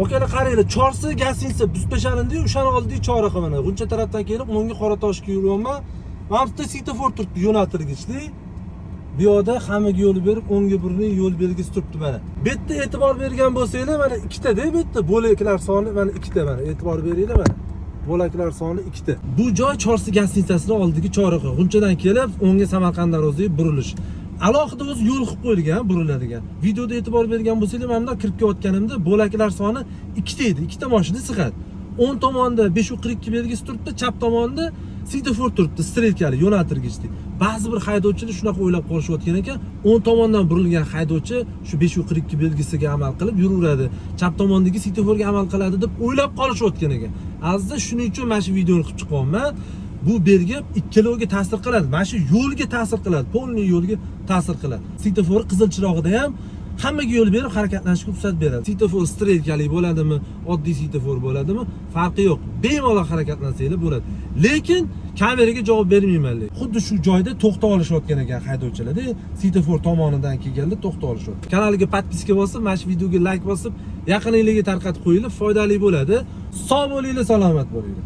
Akalar qaranglar, chorsi gasinsa Buspeshalindi, o'shani oldida chora qilmana. Buncha tarafdan kelib, o'ngga Qoratoshga yuribman. Mana bu yerda svetofor turibdi, yo'naltirgichli. Bu yoqda hammaga yo'l berib, o'ngga burilib yo'l belgisi turibdi mana. Bu yerda e'tibor bergan bo'lsanglar, mana ikkita-da bu yerda bo'laklar soni mana ikkita mana. E'tibor beringlar mana. Bo'laklar soni ikkita. Bu joy Chorsi gasinchasining oldidagi chorraha. G'unchadan kelib, o'ngga Samarqand Darvozaga burilish. Alohida o'zi yo'l qilib qo'yilgan, buriladigan. Videoda e'tibor bergan bo'lsanglar, mana bunday kirib kelayotganimda bo'laklar soni ikkita edi. Ikkita mashina siqat. O'ng tomonda 542 belgisi turibdi, chap tomonda svetofor turibdi, strelkali, yo'naltirgichli. Ba'zi bir haydovchilar shunaqa o'ylab qolishayotgan ekan, o'ng tomondan burilgan haydovchi shu 542 belgisiga amal qilib yuraveradi, chap tomondagi svetoforga amal qiladi deb o'ylab qolishayotgan ekan. Azizda shuning uchun mana shu videoni qilib chiqyapman. Bu belgi ikkaloviga ta'sir qiladi. Mana shu yo'lga ta'sir qiladi, polniy yo'lga ta'sir qiladi. Svetofor qizil chirog'ida ham hammaga yo'l berib harakatlanishga ruxsat beradi. Svetofor strelkali bo'ladimi, oddiy svetofor bo'ladimi, farqi yo'q. Bemalol harakatlansanglar bo'ladi. Lekin kameraga javob bermayman. Xuddi shu joyda to'xtab olishayotgan ekan haydovchilarda, svetofor tomonidan kelganda to'xtab olishadi. Kanaliga podpiska bosib, mana shu videoga like bosib, yaqiningizga tarqatib qo'yinglar, foydali bo'ladi. Sog' bo'linglar, salomat bo'linglar.